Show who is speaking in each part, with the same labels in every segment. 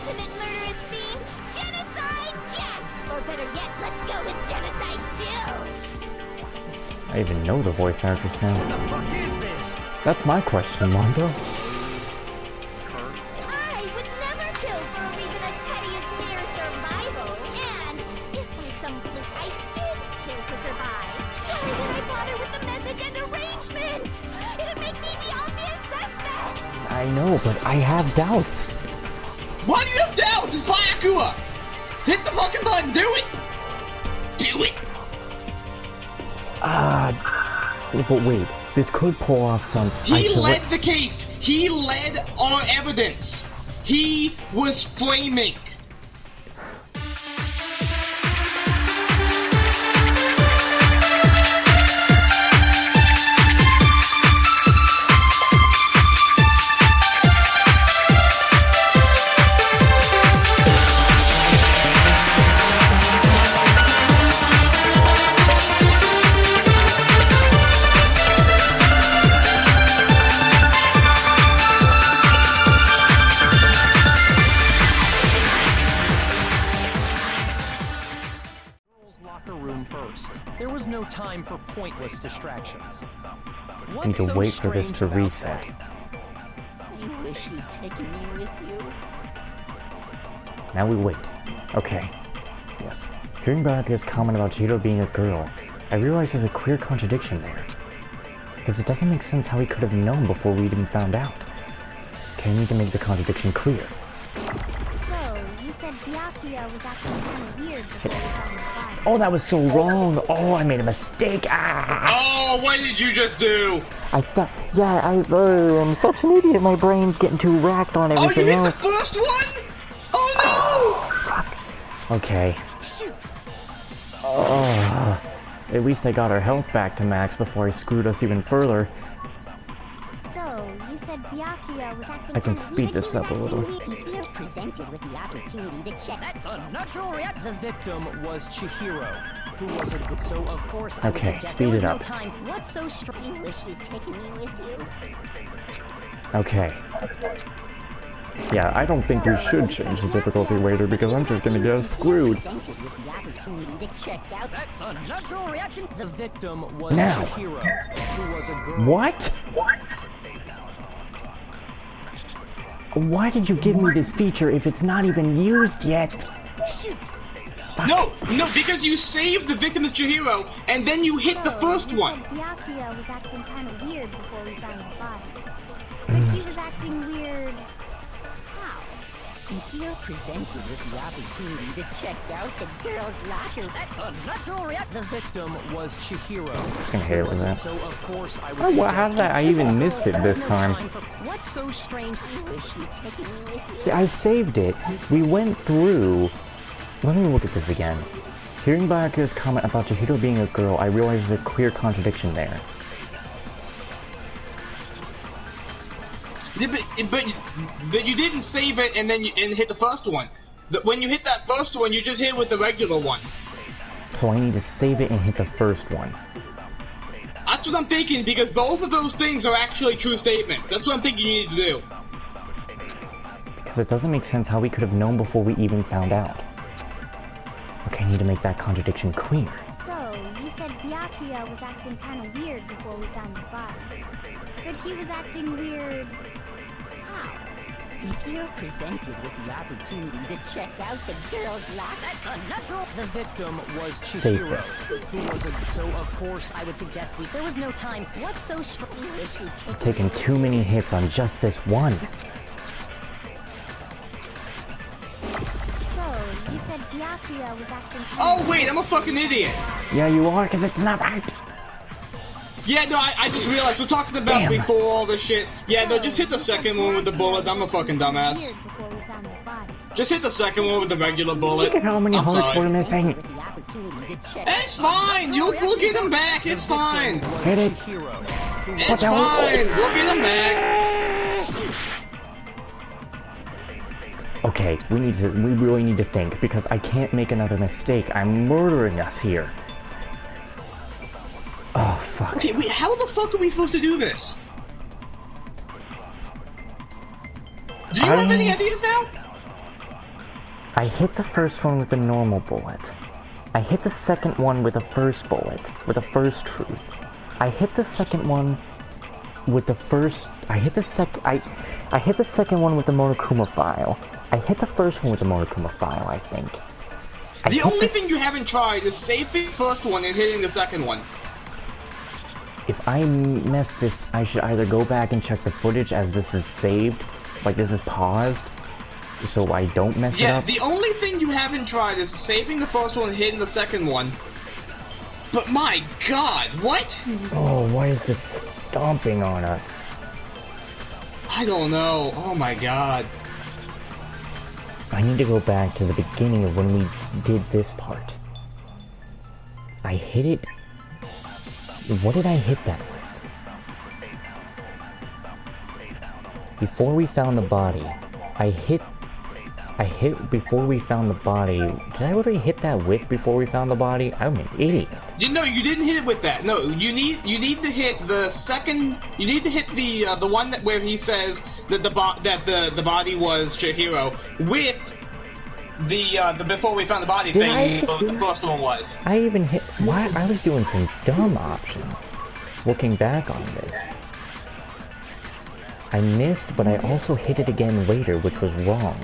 Speaker 1: ultimate murderous fiend, Genocide Jack! Or better yet, let's go with Genocide Jill!
Speaker 2: I even know the voice actress now.
Speaker 3: What the fuck is this?
Speaker 2: That's my question, Mondo.
Speaker 1: I would never kill for a reason as petty as mere survival. And if by some fluke I did kill to survive, why would I bother with the message and arrangement? It'd make me the obvious suspect!
Speaker 2: I know, but I have doubts.
Speaker 4: Why do you have doubts? It's Byakuya! Hit the fucking button! Do it! Do it!
Speaker 2: But wait, this could pull off some...
Speaker 4: He led the case! He led our evidence! He was flaming!
Speaker 3: Locker room first. There was no time for pointless distractions.
Speaker 2: I need to wait for this to reset.
Speaker 1: You wish you'd taken me with you.
Speaker 2: Now we wait. Okay. Yes. Hearing Byakuya's comment about Chihiro being a girl, I realize there's a clear contradiction there. Because it doesn't make sense how he could have known before we even found out. Okay, I need to make the contradiction clear.
Speaker 1: So, you said Byakuya was acting kind of weird before we found the fire.
Speaker 2: Oh, that was so wrong! Oh, I made a mistake! Ah!
Speaker 4: Oh, what did you just do?
Speaker 2: I thought... Yeah, I'm such an idiot. My brain's getting too racked on
Speaker 4: Oh, you
Speaker 2: everything
Speaker 4: hit
Speaker 2: else.
Speaker 4: the first one? Oh
Speaker 2: Fuck. Okay.
Speaker 1: Shoot!
Speaker 2: Oh, at least I got our health back to max before I screwed us even further.
Speaker 1: So, you said Byakuya was acting
Speaker 2: I can
Speaker 1: kind of
Speaker 2: speed
Speaker 1: weird.
Speaker 2: this up a little.
Speaker 1: If you're presented with the opportunity to check...
Speaker 3: That's a natural react. The victim was Chihiro, who was a good. So of course I would
Speaker 2: Okay,
Speaker 3: suggest
Speaker 2: speed
Speaker 3: there was
Speaker 2: it
Speaker 3: no
Speaker 2: up.
Speaker 3: time. What's so strange?
Speaker 1: You wish you'd taken me with you.
Speaker 2: Okay. Yeah, I don't think you should change the difficulty later because I'm just gonna get us screwed.
Speaker 1: Presented with the opportunity to check out...
Speaker 3: That's a natural reaction. The victim was
Speaker 2: Now.
Speaker 3: Chihiro, who was a girl.
Speaker 2: What? Why did you give me this feature if it's not even used yet?
Speaker 1: Shoot!
Speaker 4: no! No, because you saved the victim as Chihiro, and then you hit the first one!
Speaker 1: You said Byakuya was acting kind of weird before we found the body. But he was acting weird... How? If you're presented with the opportunity to check out the girl's locker...
Speaker 3: That's a natural react. The victim was Chihiro.
Speaker 2: I hate it with that.
Speaker 3: So of course I would
Speaker 2: Oh, well,
Speaker 3: suggest
Speaker 2: how did I even missed it this time?
Speaker 3: What's so strange?
Speaker 1: You wish you'd taken me with you.
Speaker 2: See, I saved it. We went through... Let me look at this again. Hearing Byakuya's comment about Chihiro being a girl, I realize there's a clear contradiction there.
Speaker 4: Yeah, but you didn't save it and then and hit the first one. When you hit that first one, you just hit with the regular one.
Speaker 2: So I need to save it and hit the first one.
Speaker 4: That's what I'm thinking, because both of those things are actually true statements. That's what I'm thinking you need to do.
Speaker 2: Because it doesn't make sense how we could have known before we even found out. Okay, I need to make that contradiction clear.
Speaker 1: So, you said Byakuya was acting kind of weird before we found the body. But he was acting weird... How? If you're presented with the opportunity to check out the girl's locker...
Speaker 3: That's a natural. The victim was
Speaker 2: Save
Speaker 3: Chihiro,
Speaker 2: this.
Speaker 3: who was a. So of course I would suggest we. There was no time. What's so strange?
Speaker 1: You wish you'd taken
Speaker 2: Taking too many hits on just this one.
Speaker 1: So, you said Byakuya was acting kind
Speaker 4: Oh
Speaker 1: of
Speaker 4: wait, I'm a fucking idiot.
Speaker 2: Yeah, you are, because it's not right.
Speaker 4: Yeah, no, I just realized we're talking about
Speaker 2: Damn.
Speaker 4: before all this shit. Yeah, no, just hit the second one with the bullet. I'm a fucking dumbass.
Speaker 1: weird before we found the body.
Speaker 4: Just hit the second one with the regular bullet.
Speaker 2: Look at how many
Speaker 4: I'm
Speaker 2: hearts
Speaker 4: sorry.
Speaker 2: we're missing.
Speaker 1: With the opportunity to check
Speaker 4: It's fine. We'll get him back. It's fine.
Speaker 2: Hit it.
Speaker 3: Chihiro, who
Speaker 4: It's
Speaker 2: What the hell?
Speaker 4: fine. We'll get him back.
Speaker 2: Okay, we really need to think, because I can't make another mistake. I'm murdering us here. Oh, fuck.
Speaker 4: Okay, wait. How the fuck are we supposed to do this? Do you have any ideas now?
Speaker 2: I hit the first one with the normal bullet. I hit the second one with the first bullet, with the first truth. I hit the second one with the first. I hit the second one with the Monokuma file. I hit the first one with the Monokuma file, I think.
Speaker 4: The only thing you haven't tried is saving the first one and hitting the second one.
Speaker 2: If I mess this, I should either go back and check the footage as this is saved, like this is paused, so I don't mess it up.
Speaker 4: Yeah, the only thing you haven't tried is saving the first one and hitting the second one. But my god, what?
Speaker 2: Oh, why is this stomping on us?
Speaker 4: I don't know. Oh my god.
Speaker 2: I need to go back to the beginning of when we did this part. I hit it... What did I hit that with? Before we found the body, I hit before we found the body. Did I already hit that with before we found the body? I'm an idiot.
Speaker 4: No, you didn't hit it with that. No, you need to hit the second. You need to hit the one where he says that the body was Chihiro with the before we found the body thing. The first one was.
Speaker 2: I even hit. Why? I was doing some dumb options. Looking back on this, I missed, but I also hit it again later, which was wrong.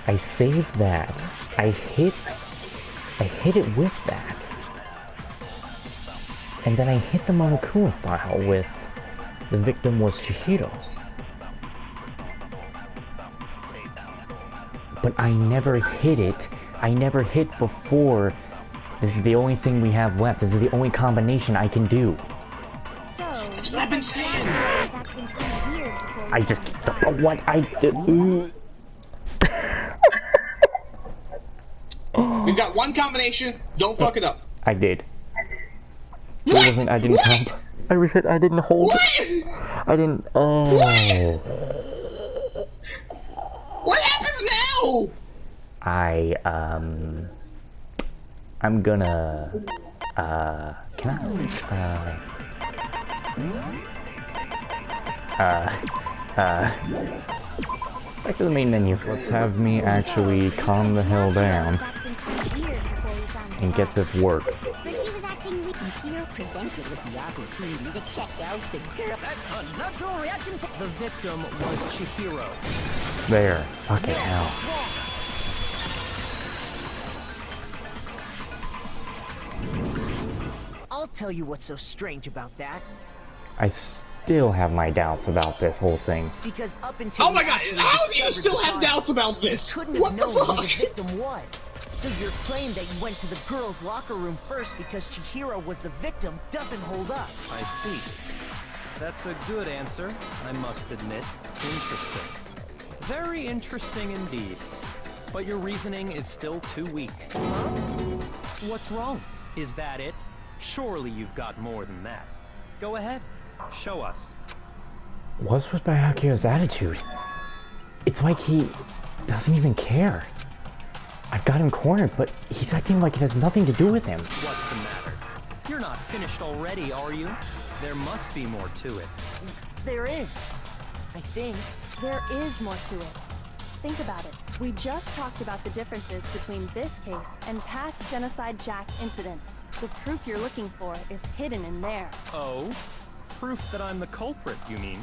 Speaker 2: I saved that. I hit it with that. And then I hit the Monokuma file with the victim was Chihiro. But I never hit it. I never hit before. This is the only thing we have left. This is the only combination I can do.
Speaker 1: So,
Speaker 4: That's what I've been saying.
Speaker 2: I just... What I did...
Speaker 4: We've got one combination. Don't fuck it up.
Speaker 2: I did. It
Speaker 4: What?
Speaker 2: wasn't. I didn't
Speaker 4: What?
Speaker 2: count. I didn't hold.
Speaker 4: What?
Speaker 2: I didn't. Oh.
Speaker 4: What happens now?
Speaker 2: I'm gonna. Can I? Back to the main menu. Let's have me actually calm the hell down and get this work.
Speaker 1: But he was acting weak. Chihiro presented with the opportunity to check out the girl.
Speaker 3: That's a natural reaction. The victim was Chihiro.
Speaker 2: There. Fucking hell.
Speaker 5: I'll tell you what's so strange about that.
Speaker 2: I still have my doubts about this whole thing.
Speaker 5: Because up until
Speaker 4: Oh my god, how do you still have doubts about this?
Speaker 5: couldn't
Speaker 4: What
Speaker 5: have
Speaker 4: the
Speaker 5: known who the
Speaker 4: fuck?
Speaker 5: victim was. So your claim that you went to the girls' locker room first because Chihiro was the victim doesn't hold up.
Speaker 3: I see. That's a good answer, I must admit. Interesting. Very interesting indeed. But your reasoning is still too weak. What's wrong? Is that it? Surely you've got more than that. Go ahead. Show us.
Speaker 2: What's with Byakuya's attitude? It's like he doesn't even care. I've got him cornered, but he's acting like it has nothing to do with him.
Speaker 3: What's the matter? You're not finished already, are you? There must be more to it.
Speaker 5: There is. I think.
Speaker 6: There is more to it. Think about it. We just talked about the differences between this case and past Genocide Jack incidents. The proof you're looking for is hidden in there.
Speaker 3: Oh? Proof that I'm the culprit, you mean?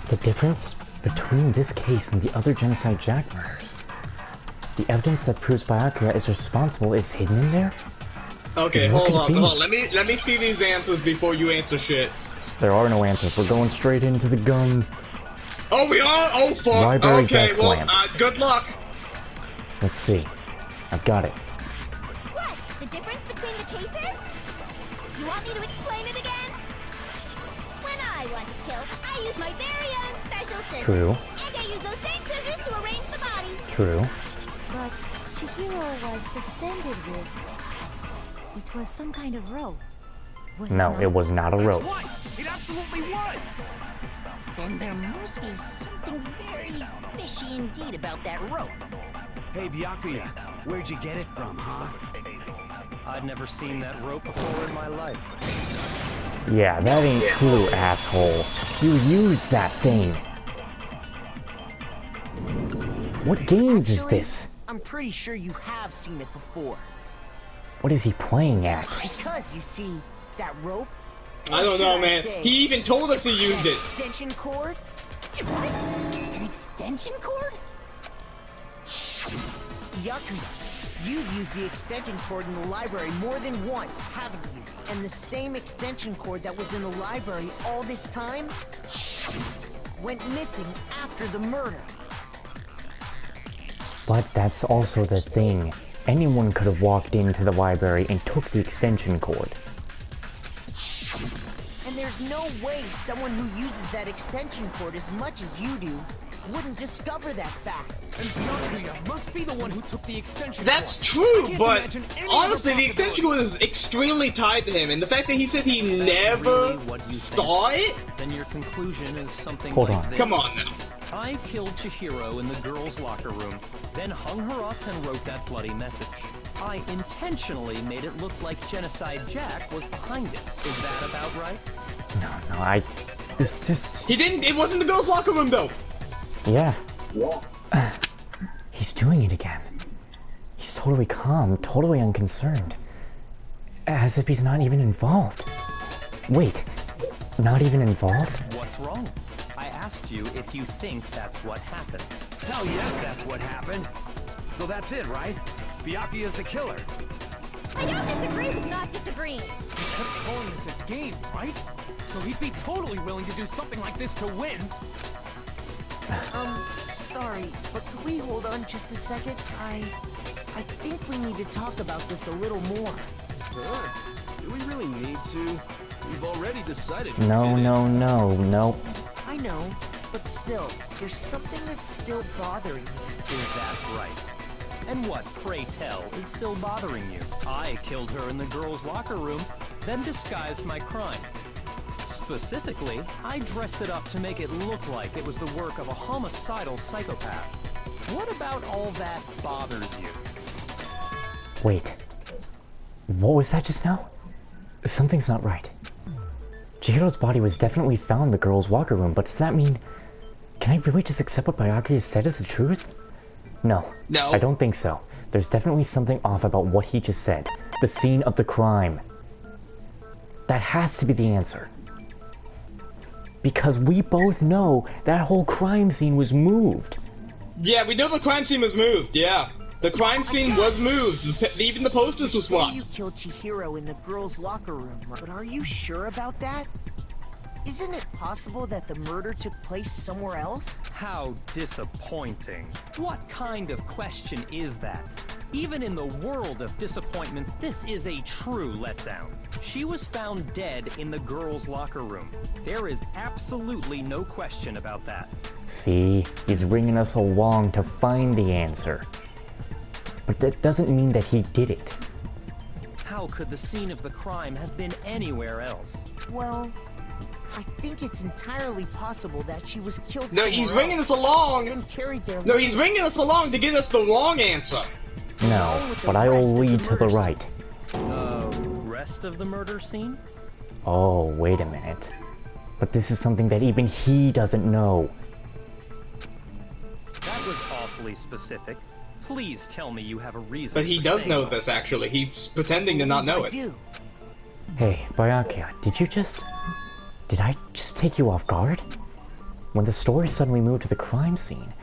Speaker 2: The difference between this case and the other Genocide Jack murders. The evidence that proves Byakuya is responsible is hidden in there?
Speaker 4: Okay,
Speaker 2: What
Speaker 4: hold
Speaker 2: could it
Speaker 4: on.
Speaker 2: be?
Speaker 4: Let me see these answers before you answer shit.
Speaker 2: There are no answers. We're going straight into the gun.
Speaker 4: Oh, we are? Oh, fuck.
Speaker 2: Library
Speaker 4: Okay,
Speaker 2: desk
Speaker 4: well,
Speaker 2: lamp.
Speaker 4: good luck.
Speaker 2: Let's see. I've got it.
Speaker 1: What? The difference between the cases? You want me to explain it again? When I want to kill, I use my very own special scissors.
Speaker 2: True.
Speaker 1: And I use those same scissors to arrange the body.
Speaker 2: True.
Speaker 1: But Chihiro was suspended with... It was some kind of rope. Was
Speaker 2: No,
Speaker 1: not?
Speaker 2: it was not a rope.
Speaker 3: What? It absolutely was!
Speaker 1: Then there must be something very fishy indeed about that rope.
Speaker 7: Hey, Byakuya, where'd you get it from, huh?
Speaker 3: I'd never seen that rope before in my life.
Speaker 2: Yeah, that ain't true, asshole. You used that thing. What games is
Speaker 5: Actually,
Speaker 2: this?
Speaker 5: I'm pretty sure you have seen it before.
Speaker 2: What is he playing at?
Speaker 5: Because, you see, that rope...
Speaker 4: I
Speaker 5: or
Speaker 4: don't
Speaker 5: should
Speaker 4: know,
Speaker 5: I
Speaker 4: man.
Speaker 5: say,
Speaker 4: He even told us he used
Speaker 5: that
Speaker 4: it.
Speaker 5: extension cord?
Speaker 1: An extension cord?
Speaker 5: Byakuya, you've used the extension cord in the library more than once, haven't you? And the same extension cord that was in the library all this time went missing after the murder.
Speaker 2: But that's also the thing. Anyone could have walked into the library and took the extension cord.
Speaker 5: And there's no way someone who uses that extension cord as much as you do wouldn't discover that fact.
Speaker 8: And Byakuya must be the one who took the extension
Speaker 4: That's
Speaker 8: cord.
Speaker 4: true,
Speaker 8: I can't
Speaker 4: but
Speaker 8: imagine any
Speaker 4: honestly,
Speaker 8: other
Speaker 4: the extension cord is extremely tied to him, and the fact that he said he never
Speaker 3: really what you
Speaker 4: saw it?
Speaker 3: Then your conclusion is something
Speaker 2: Hold
Speaker 3: like
Speaker 2: on.
Speaker 3: this.
Speaker 4: Come on now.
Speaker 3: I killed Chihiro in the girls' locker room, then hung her up and wrote that bloody message. I intentionally made it look like Genocide Jack was behind it. Is that about right?
Speaker 2: No, this just...
Speaker 4: He didn't. It wasn't the girls' locker room, though.
Speaker 2: Yeah. He's doing it again. He's totally calm, totally unconcerned. As if he's not even involved. Wait, not even involved?
Speaker 3: What's wrong? I asked you if you think that's what happened.
Speaker 7: Hell yes, that's what happened. So that's it, right? Byakuya's the killer.
Speaker 1: I don't disagree with not disagreeing.
Speaker 8: He kept calling this a game, right? So he'd be totally willing to do something like this to win.
Speaker 5: Sorry, but could we hold on just a second? I think we need to talk about this a little more.
Speaker 9: Sure. Do we really need to? We've already decided.
Speaker 2: No.
Speaker 5: I know, but still, there's something that's still bothering me.
Speaker 3: Is that right? And what, pray tell, is still bothering you? I killed her in the girls' locker room, then disguised my crime. Specifically, I dressed it up to make it look like it was the work of a homicidal psychopath. What about all that bothers you?
Speaker 2: Wait. What was that just now? Something's not right. Chihiro's body was definitely found in the girls' locker room, but does that mean... Can I really just accept what Byakuya said as the truth? No.
Speaker 4: No.
Speaker 2: I don't think so. There's definitely something off about what he just said. The scene of the crime. That has to be the answer. Because we both know that whole crime scene was moved.
Speaker 4: Yeah, we know the crime scene was moved. Yeah, the crime scene was moved. Even the posters was
Speaker 5: Say you
Speaker 4: swapped.
Speaker 5: killed Chihiro in the girls' locker room, but are you sure about that? Isn't it possible that the murder took place somewhere else?
Speaker 3: How disappointing. What kind of question is that? Even in the world of disappointments, this is a true letdown. She was found dead in the girls' locker room. There is absolutely no question about that.
Speaker 2: See, he's bringing us along to find the answer. But that doesn't mean that he did it.
Speaker 3: How could the scene of the crime have been anywhere else?
Speaker 5: Well, I think it's entirely possible that she was killed
Speaker 4: No, he's
Speaker 5: somewhere
Speaker 4: bringing
Speaker 5: else,
Speaker 4: us along.
Speaker 5: then carried there
Speaker 4: No,
Speaker 5: later.
Speaker 4: he's bringing us along to get us the wrong answer.
Speaker 2: No, but I will lead to the right.
Speaker 3: Rest of the murder scene?
Speaker 2: Oh, wait a minute. But this is something that even he doesn't know.
Speaker 3: That was awfully specific. Please tell me you have a reason.
Speaker 4: But he
Speaker 3: for
Speaker 4: does
Speaker 3: saying
Speaker 4: know
Speaker 3: that.
Speaker 4: this, actually. He's pretending to not know
Speaker 5: I
Speaker 4: it.
Speaker 5: do.
Speaker 2: Hey, Byakuya, did I just take you off guard? When the story suddenly moved to the crime scene,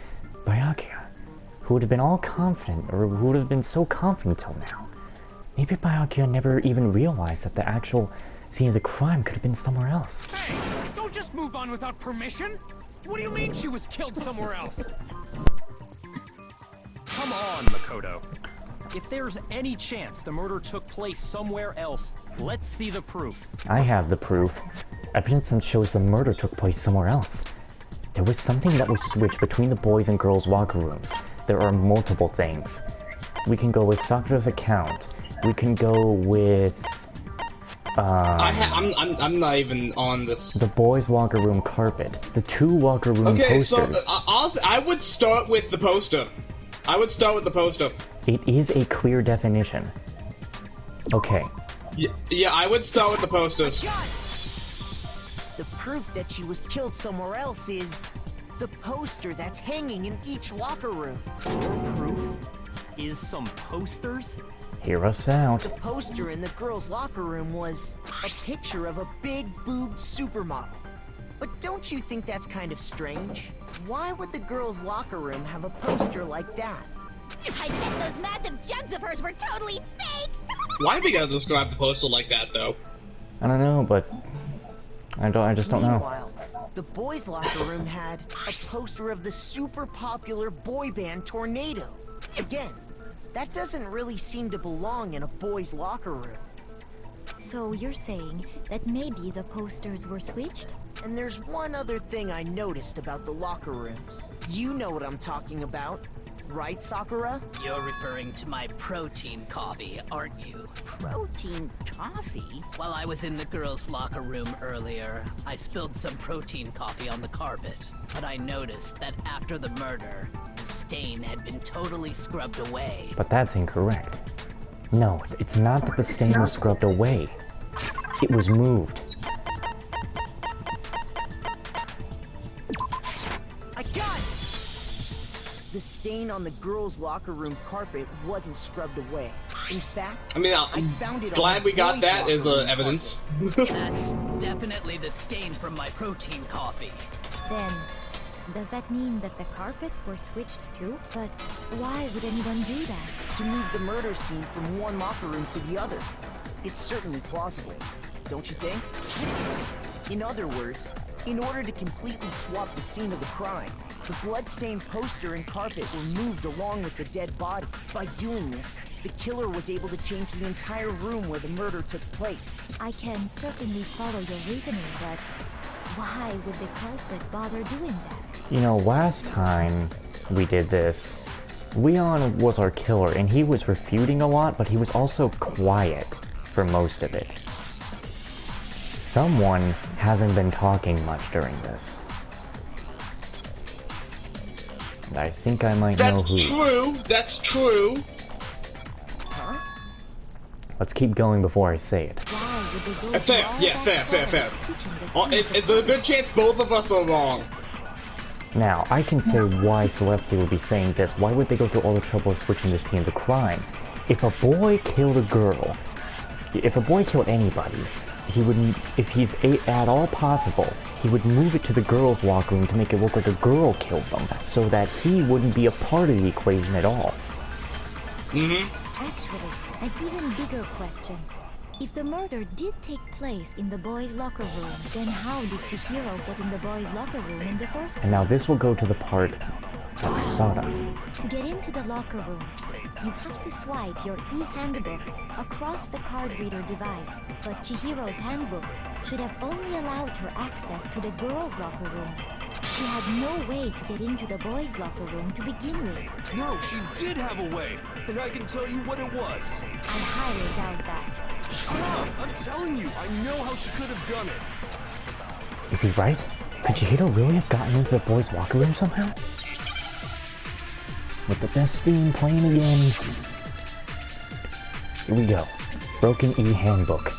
Speaker 2: Byakuya, who would have been all confident, or who would have been so confident till now, maybe Byakuya never even realized that the actual scene of the crime could have been somewhere else.
Speaker 8: Hey, don't just move on without permission. What do you mean she was killed somewhere else?
Speaker 3: Come on, Makoto. If there's any chance the murder took place somewhere else, let's see the proof.
Speaker 2: I have the proof. Evidence that shows the murder took place somewhere else. There was something that was switched between the boys' and girls' locker rooms. There are multiple things. We can go with Sakura's account. We can go with...
Speaker 4: I'm not even on this.
Speaker 2: the boys' locker room carpet. The 2 locker room
Speaker 4: Okay, so
Speaker 2: posters.
Speaker 4: honestly, I would start with the poster.
Speaker 2: It is a clear definition. Okay.
Speaker 4: Yeah, I would start with the posters.
Speaker 5: proof that she was killed somewhere else is the poster that's hanging in each locker room.
Speaker 3: Your proof is some posters?
Speaker 2: Hear us out.
Speaker 5: The poster in the girls' locker room was a picture of a big-boobed supermodel. But don't you think that's kind of strange? Why would the girls' locker room have a poster like that?
Speaker 1: I bet those massive jugs of hers were totally fake!
Speaker 4: Why they gotta describe the poster like that, though?
Speaker 2: I don't know, but I just don't know.
Speaker 5: Meanwhile, the boys' locker room had a poster of the super popular boy band Tornado. Again, that doesn't really seem to belong in a boys' locker room.
Speaker 1: So you're saying that maybe the posters were switched?
Speaker 5: And there's one other thing I noticed about the locker rooms. You know what I'm talking about, right, Sakura?
Speaker 10: You're referring to my protein coffee, aren't you?
Speaker 5: Protein coffee?
Speaker 10: While I was in the girls' locker room earlier, I spilled some protein coffee on the carpet. But I noticed that after the murder, the stain had been totally scrubbed away.
Speaker 2: But that's incorrect. No, it's not that the stain was scrubbed away. It was moved.
Speaker 5: I got it! The stain on the girls' locker room carpet wasn't scrubbed away. In fact,
Speaker 4: I mean,
Speaker 5: I
Speaker 4: I'm
Speaker 5: found it
Speaker 4: glad
Speaker 5: on
Speaker 4: we
Speaker 5: the
Speaker 4: got
Speaker 5: boys'
Speaker 4: that
Speaker 5: locker
Speaker 4: as
Speaker 5: room
Speaker 4: evidence.
Speaker 10: That's definitely the stain from my protein coffee.
Speaker 1: Then, does that mean that the carpets were switched too? But why would anyone do that?
Speaker 5: to move the murder scene from one locker room to the other. It's certainly plausible, don't you think? In other words, in order to completely swap the scene of the crime, the blood-stained poster and carpet were moved along with the dead body. By doing this, the killer was able to change the entire room where the murder took place.
Speaker 1: I can certainly follow your reasoning, but why would the culprit bother doing that?
Speaker 2: You know, last time we did this, Leon was our killer, and he was refuting a lot, but he was also quiet for most of it. Someone hasn't been talking much during this. I think I might know who.
Speaker 4: That's true. That's true.
Speaker 2: Let's keep going before I say it.
Speaker 1: Why would they go
Speaker 4: Fair.
Speaker 1: through all
Speaker 4: Yeah,
Speaker 1: that
Speaker 4: fair.
Speaker 1: bother switching the
Speaker 4: Oh,
Speaker 1: scene?
Speaker 4: it's a good chance both of us are wrong.
Speaker 2: Now, I can say why Celestia would be saying this. Why would they go through all the trouble of switching the scene of the crime? If a boy killed a girl, if a boy killed anybody, he would, if he's at all possible, he would move it to the girls' locker room to make it look like a girl killed them, so that he wouldn't be a part of the equation at all.
Speaker 1: Actually, an even bigger question. If the murder did take place in the boys' locker room, then how did Chihiro get in the boys' locker room in the first place?
Speaker 2: And now this will go to the part that I thought of.
Speaker 1: To get into the locker rooms, you have to swipe your e-handbook across the card reader device. But Chihiro's handbook should have only allowed her access to the girls' locker room. She had no way to get into the boys' locker room to begin with.
Speaker 9: No, she did have a way, and I can tell you what it was.
Speaker 1: I highly doubt that.
Speaker 9: Shut up! I'm telling you, I know how she could have done it.
Speaker 2: Is he right? Could Chihiro really have gotten into the boys' locker room somehow? With the best theme playing again. Here we go. Broken e-handbook.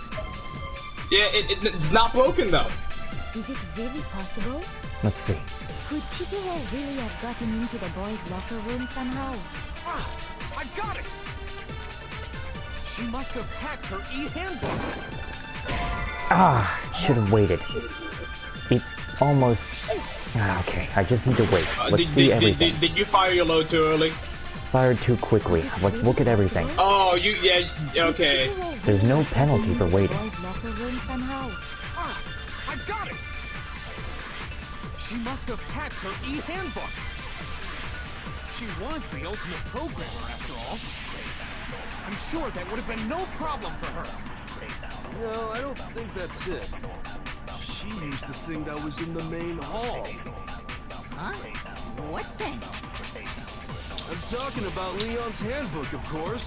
Speaker 4: Yeah, it's not broken though.
Speaker 1: Is it really possible?
Speaker 2: Let's see.
Speaker 1: Could Chihiro really have gotten into the boys' locker room somehow?
Speaker 8: Ah, I got it! She must have hacked her e-handbook.
Speaker 2: Ah, should have waited. It almost... okay, I just need to wait. Let's see everything.
Speaker 4: Did you fire your load too early?
Speaker 2: Fired too quickly. Let's look at everything.
Speaker 4: Oh, yeah, okay.
Speaker 2: There's no penalty for waiting.
Speaker 1: Boys' locker room somehow.
Speaker 8: Ah, I got it! She must have hacked her e-handbook. She was the ultimate programmer, after all. I'm sure that would have been no problem for her.
Speaker 9: No, I don't think that's it. She used the thing that was in the main hall.
Speaker 5: Huh? What then?
Speaker 9: I'm talking about Leon's handbook, of course.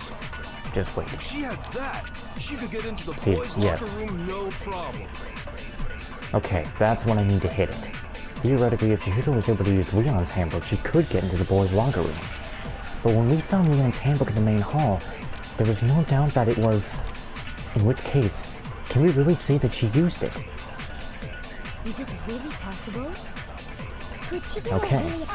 Speaker 2: Just wait.
Speaker 9: If she had that, she could get into the
Speaker 2: See,
Speaker 9: boys'
Speaker 2: yes.
Speaker 9: locker room no problem.
Speaker 2: Okay, that's when I need to hit it. Theoretically, if Chihiro was able to use Leon's handbook, she could get into the boys' locker room. But when we found Leon's handbook in the main hall, there was no doubt that it was... In which case, can we really say that she used it?
Speaker 1: Is it really possible? Could Chihiro
Speaker 2: Okay.
Speaker 1: really...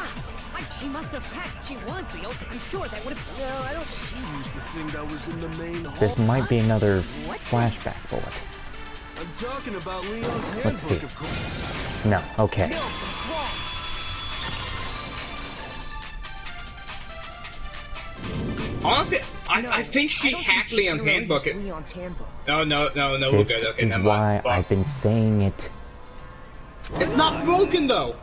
Speaker 5: She must have hacked. She was the ultimate. I'm sure that would have.
Speaker 9: No, I don't. She used the thing that was in the main hall.
Speaker 2: This might be another flashback bullet.
Speaker 9: I'm talking about Leon's
Speaker 2: Let's see.
Speaker 9: handbook, of course.
Speaker 2: No, okay.
Speaker 5: No, it's wrong.
Speaker 4: Honestly, I think she
Speaker 5: don't
Speaker 4: hacked
Speaker 5: think
Speaker 4: Leon's
Speaker 5: Chihiro
Speaker 4: handbook.
Speaker 5: used Leon's handbook.
Speaker 4: No, we're
Speaker 2: This
Speaker 4: good. Okay,
Speaker 2: is
Speaker 4: never
Speaker 2: why
Speaker 4: mind. Fuck.
Speaker 2: I've been saying it.
Speaker 4: It's not broken though.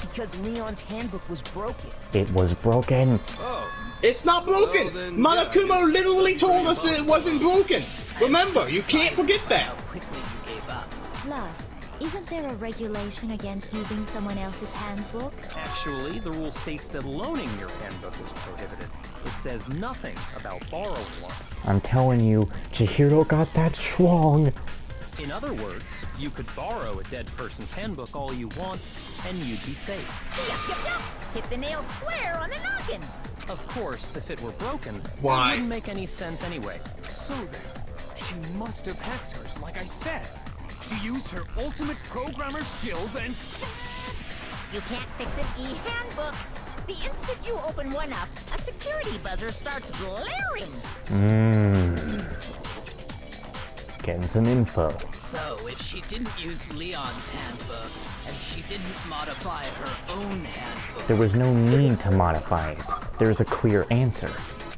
Speaker 5: Because Leon's handbook was broken.
Speaker 2: It was broken.
Speaker 9: Oh,
Speaker 4: It's not broken.
Speaker 9: Well, then,
Speaker 4: Monokuma
Speaker 9: yeah,
Speaker 4: literally told us that it wasn't broken. Remember, you can't forget
Speaker 10: How
Speaker 4: that.
Speaker 10: quickly you gave up.
Speaker 1: Plus, isn't there a regulation against using someone else's handbook?
Speaker 3: Actually, the rule states that loaning your handbook is prohibited. It says nothing about borrowing one.
Speaker 2: I'm telling you, Chihiro got that strong.
Speaker 3: In other words, you could borrow a dead person's handbook all you want, and you'd be safe.
Speaker 1: Yup. Hit the nail square on the noggin.
Speaker 3: Of course, if it were broken,
Speaker 4: Why?
Speaker 3: it wouldn't make any sense anyway.
Speaker 8: So then, she must have hacked hers, like I said. She used her ultimate programmer skills and...
Speaker 1: You can't fix an e-handbook. The instant you open one up, a security buzzer starts blaring.
Speaker 2: Getting some info.
Speaker 10: So, if she didn't use Leon's handbook, and she didn't modify her own handbook,
Speaker 2: There was no need to modify it. There's a clear answer.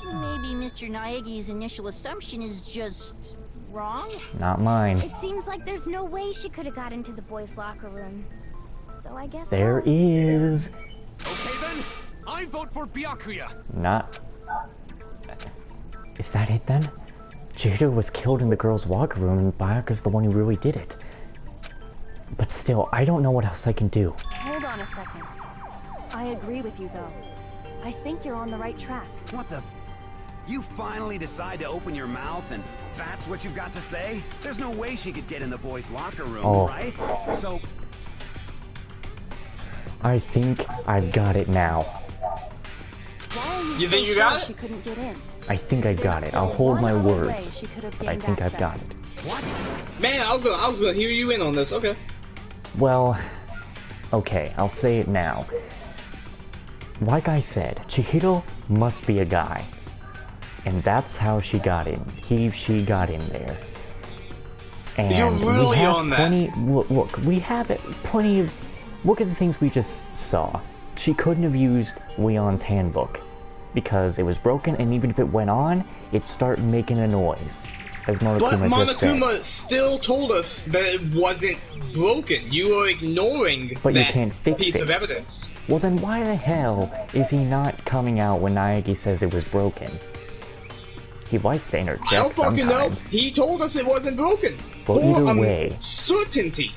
Speaker 1: Maybe Mr. Naegi's initial assumption is just wrong?
Speaker 2: Not mine.
Speaker 11: It seems like there's no way she could have got into the boys' locker room. So I guess
Speaker 2: There
Speaker 11: so.
Speaker 2: is
Speaker 8: Okay then, I vote for Byakuya.
Speaker 2: not. Is that it then? Chihiro was killed in the girls' locker room, and Byakuya's the one who really did it. But still, I don't know what else I can do.
Speaker 6: Hold on a second. I agree with you, though. I think you're on the right track.
Speaker 7: What the? You finally decide to open your mouth and that's what you've got to say? There's no way she could get in the boys' locker room,
Speaker 2: Oh.
Speaker 7: right? So,
Speaker 2: I think I've got it now.
Speaker 6: Why are you,
Speaker 4: You
Speaker 6: so
Speaker 4: think you
Speaker 6: sure
Speaker 4: got it?
Speaker 6: she couldn't get in?
Speaker 2: I think I got
Speaker 6: There's
Speaker 2: it. I'll
Speaker 6: still
Speaker 2: hold
Speaker 6: one
Speaker 2: my
Speaker 6: other
Speaker 2: words.
Speaker 6: way she could have
Speaker 2: But I
Speaker 6: gained
Speaker 2: think I've got
Speaker 6: access.
Speaker 2: it.
Speaker 7: what?
Speaker 4: Man, I was gonna hear you in on this. Okay.
Speaker 2: Well, okay, I'll say it now. Like I said, Chihiro must be a guy. And that's how she got in. She got in there. And
Speaker 4: You're really
Speaker 2: we have
Speaker 4: on that.
Speaker 2: plenty, look, we have plenty of... Look at the things we just saw. She couldn't have used Leon's handbook. Because it was broken, and even if it went on, it'd start making a noise. As
Speaker 4: But
Speaker 2: Monokuma just said.
Speaker 4: Monokuma still told us that it wasn't broken. You are ignoring
Speaker 2: But you
Speaker 4: that
Speaker 2: can't fix
Speaker 4: piece
Speaker 2: it.
Speaker 4: of evidence.
Speaker 2: Well then why the hell is he not coming out when Naegi says it was broken? He likes to interject
Speaker 4: I don't fucking know.
Speaker 2: sometimes.
Speaker 4: He told us it wasn't broken.
Speaker 2: Well,
Speaker 4: For
Speaker 2: either
Speaker 4: a
Speaker 2: way.
Speaker 4: certainty.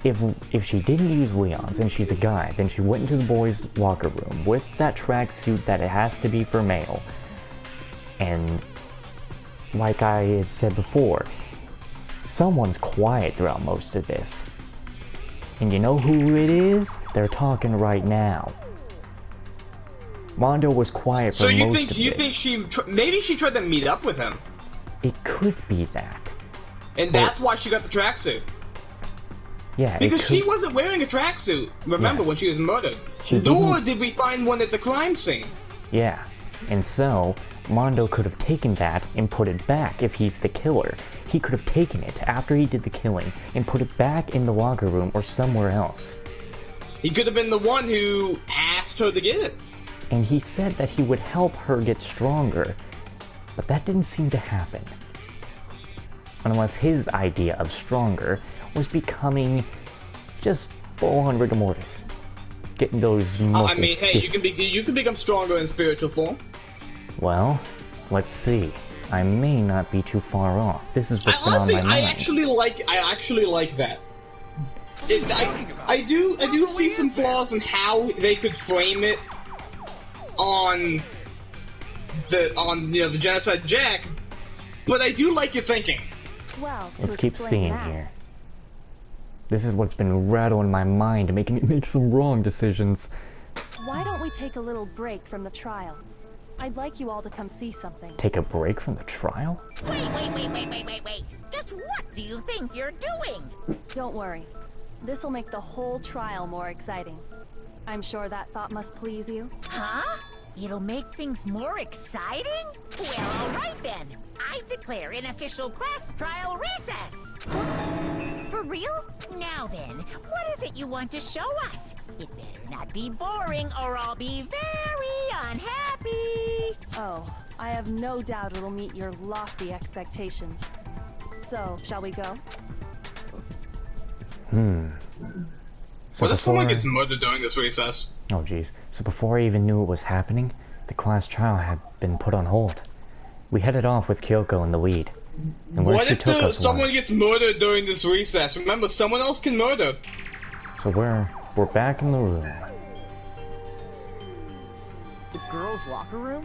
Speaker 2: If she didn't use Leon's and she's a guy, then she went into the boys' locker room with that tracksuit that it has to be for male. And like I had said before, someone's quiet throughout most of this. And you know who it is? They're talking right now. Mondo was quiet for
Speaker 4: So you
Speaker 2: most
Speaker 4: think
Speaker 2: of
Speaker 4: you
Speaker 2: this.
Speaker 4: think she maybe she tried to meet up with him,
Speaker 2: It could be that.
Speaker 4: and that's why she got the tracksuit.
Speaker 2: Yeah, it
Speaker 4: Because she
Speaker 2: could-
Speaker 4: wasn't wearing a tracksuit. Remember
Speaker 2: Yeah.
Speaker 4: when she was murdered?
Speaker 2: She
Speaker 4: Nor
Speaker 2: didn't-
Speaker 4: did we find one at the crime scene.
Speaker 2: Yeah, and so Mondo could have taken that and put it back if he's the killer. He could have taken it after he did the killing and put it back in the locker room or somewhere else.
Speaker 4: He could have been the one who asked her to get it.
Speaker 2: And he said that he would help her get stronger, but that didn't seem to happen. Unless his idea of stronger was becoming just full-on rigor mortis. Getting those
Speaker 4: I
Speaker 2: muscles
Speaker 4: mean, hey,
Speaker 2: stiff.
Speaker 4: you can become stronger in spiritual form.
Speaker 2: Well, let's see. I may not be too far off. This is what's been
Speaker 4: Honestly,
Speaker 2: on my mind.
Speaker 4: I actually like that. I do see some flaws in how they could frame it on the Genocide Jack, but I do like your thinking.
Speaker 6: Well, to
Speaker 2: Let's keep
Speaker 6: explain
Speaker 2: seeing
Speaker 6: that,
Speaker 2: here. This is what's been rattling my mind, making me make some wrong decisions.
Speaker 6: why don't we take a little break from the trial? I'd like you all to come see something.
Speaker 2: Take a break from the trial?
Speaker 1: Wait. Just what do you think you're doing?
Speaker 6: Don't worry. This'll make the whole trial more exciting. I'm sure that thought must please you.
Speaker 12: Huh? It'll make things more exciting? Well, all right then. I declare an official class trial recess.
Speaker 11: For real?
Speaker 12: Now then, what is it you want to show us? It better not be boring or I'll be very unhappy.
Speaker 6: Oh, I have no doubt it'll meet your lofty expectations. So, shall we go?
Speaker 2: So
Speaker 4: What if someone
Speaker 2: before-
Speaker 4: gets murdered during this recess?
Speaker 2: Oh jeez. So before I even knew what was happening, the class trial had been put on hold. We headed off with Kyoko in the lead. And where
Speaker 4: What
Speaker 2: she
Speaker 4: if
Speaker 2: took us
Speaker 4: someone
Speaker 2: was-
Speaker 4: gets murdered during this recess? Remember, someone else can murder.
Speaker 2: So we're back in the room.
Speaker 5: The girls' locker room?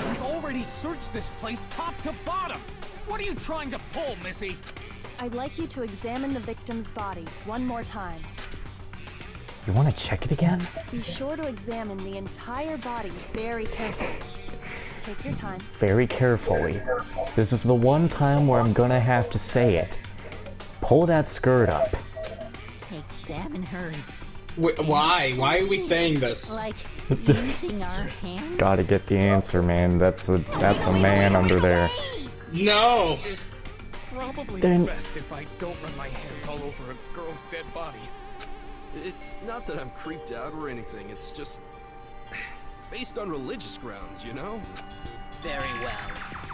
Speaker 8: We've already searched this place top to bottom. What are you trying to pull, Missy?
Speaker 6: I'd like you to examine the victim's body one more time.
Speaker 2: You want to check it again?
Speaker 6: Be sure to examine the entire body very carefully. Take your time.
Speaker 2: Very carefully. This is the one time where I'm gonna have to say it. Pull that skirt up.
Speaker 12: Examine her
Speaker 4: Why? Why are we saying this?
Speaker 12: like using our hands.
Speaker 2: Gotta get the answer, man. That's a man under there.
Speaker 4: No.
Speaker 8: Probably
Speaker 2: Then-
Speaker 8: best if I don't run my hands all over a girl's dead body.
Speaker 9: It's not that I'm creeped out or anything, it's just based on religious grounds, you know?
Speaker 10: Very well.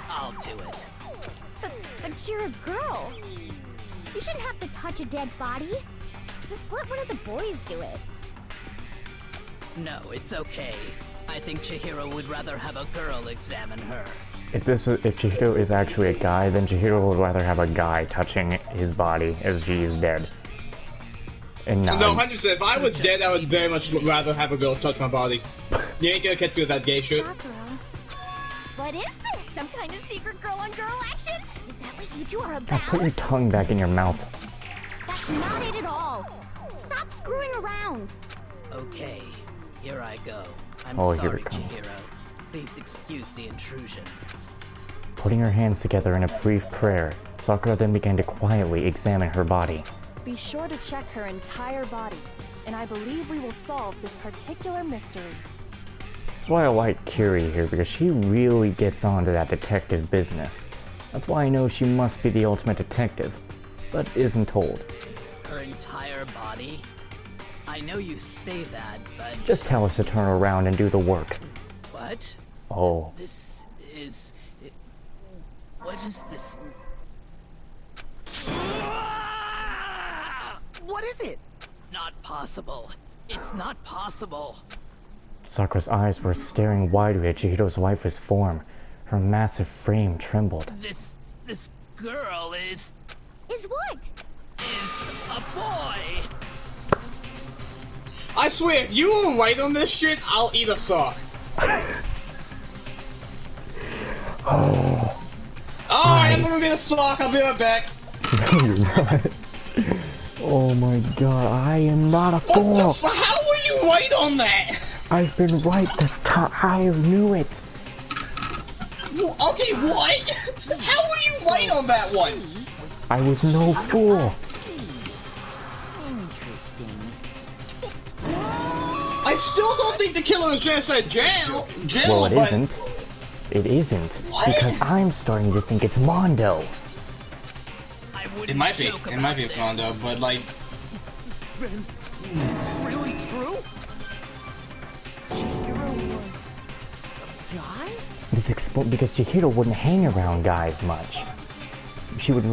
Speaker 10: I'll do it.
Speaker 11: But you're a girl. You shouldn't have to touch a dead body. Just let one of the boys do it.
Speaker 10: No, it's okay. I think Chihiro would rather have a girl examine her.
Speaker 2: If Chihiro is actually a guy, then Chihiro would rather have a guy touching his body as she is dead. And not...
Speaker 4: No, 100%. If I was dead, I would very much rather have a girl touch my body. You ain't gonna catch me with that gay shit.
Speaker 11: Sakura.
Speaker 1: What is this? Some kind of secret girl-on-girl action? Is that what you two are
Speaker 2: Now
Speaker 1: about?
Speaker 2: put your tongue back in your mouth.
Speaker 11: That's not it at all. Stop screwing around.
Speaker 10: Okay, here I go. I'm
Speaker 2: Oh, here
Speaker 10: sorry,
Speaker 2: it comes.
Speaker 10: Chihiro. Please excuse the intrusion.
Speaker 2: Putting her hands together in a brief prayer, Sakura then began to quietly examine her body.
Speaker 6: Be sure to check her entire body, and I believe we will solve this particular mystery.
Speaker 2: That's why I like Curie here, because she really gets on to that detective business. That's why I know she must be the ultimate detective, but isn't told.
Speaker 10: Her entire body? I know you say that, but...
Speaker 2: Just tell us to turn around and do the work.
Speaker 10: What?
Speaker 2: Oh,
Speaker 10: This is... What is this?
Speaker 5: What is it?
Speaker 10: Not possible. It's not possible.
Speaker 2: Sakura's eyes were staring widely at Chihiro's lifeless form. Her massive frame trembled.
Speaker 10: This girl is
Speaker 11: Is what?
Speaker 10: a boy.
Speaker 4: I swear, if you were right on this shit, I'll eat a sock.
Speaker 2: Oh,
Speaker 4: Alright, I'm gonna get a sock. I'll be right back.
Speaker 2: no you're not. Oh my god, I am not a fool!
Speaker 4: How were you right on that?
Speaker 2: I've been right this time. I knew it.
Speaker 4: Okay, what? How were you right on that one?
Speaker 2: I was no fool.
Speaker 12: Interesting.
Speaker 4: I still don't think the killer is Genocide Jail,
Speaker 2: Well, it
Speaker 4: but
Speaker 2: isn't. It isn't.
Speaker 4: What?
Speaker 2: Because I'm starting to think it's Mondo.
Speaker 10: I wouldn't
Speaker 4: it might be.
Speaker 10: joke
Speaker 4: It might be a
Speaker 10: about
Speaker 4: condo,
Speaker 10: this.
Speaker 4: but like,
Speaker 8: Then, it's really true?
Speaker 5: Chihiro was a guy?
Speaker 2: It's because Chihiro wouldn't hang around guys much. She would,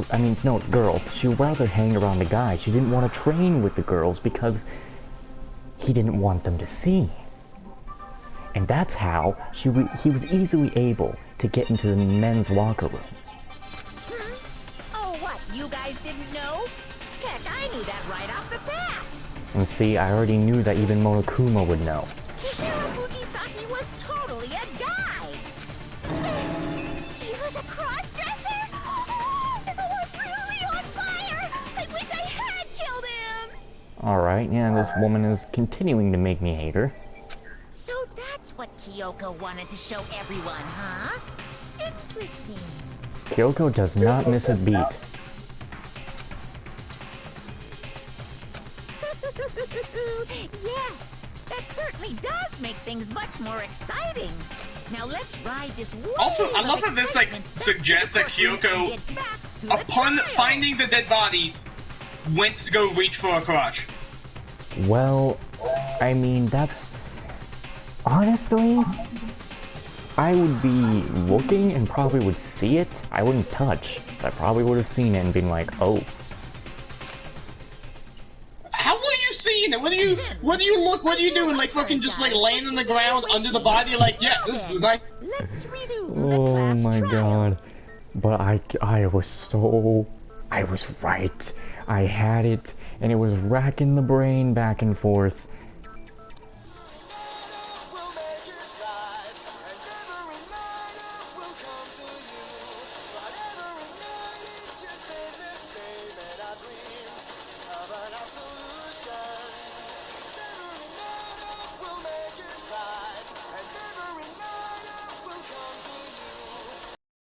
Speaker 2: no, girls. She would rather hang around the guys. She didn't want to train with the girls because he didn't want them to see. And that's how he was easily able to get into the men's locker room.
Speaker 12: Oh, what? You guys didn't know? Heck, I knew that right off the bat.
Speaker 2: And see, I already knew that even Monokuma would know.
Speaker 12: Chihiro Fujisaki was totally a guy.
Speaker 1: He was a cross-dresser? Oh, I was really on fire! I wish I had killed him!
Speaker 2: Alright, yeah, this woman is continuing to make me hate her.
Speaker 12: So that's what Kyoko wanted to show everyone, huh? Interesting.
Speaker 2: Kyoko does not miss a beat.
Speaker 12: Now let's ride this wave
Speaker 4: Also, I love
Speaker 12: of
Speaker 4: how this, like,
Speaker 12: excitement
Speaker 4: suggests that
Speaker 12: back to the courtroom
Speaker 4: Kyoko,
Speaker 12: and get back to the
Speaker 4: upon
Speaker 12: trial.
Speaker 4: finding the dead body, went to go reach for a crotch.
Speaker 2: Well, I mean, that's... Honestly, I would be looking and probably would see it. I wouldn't touch. I probably would have seen it and been like, oh.
Speaker 4: How were you seeing it? What do you doing? Like, fucking just, like, laying on the ground under the body? Like, yes, this is nice.
Speaker 12: Let's resume the
Speaker 2: Oh
Speaker 12: class
Speaker 2: my
Speaker 12: trial.
Speaker 2: god. But I was so... I was right. I had it, and it was racking the brain back and forth.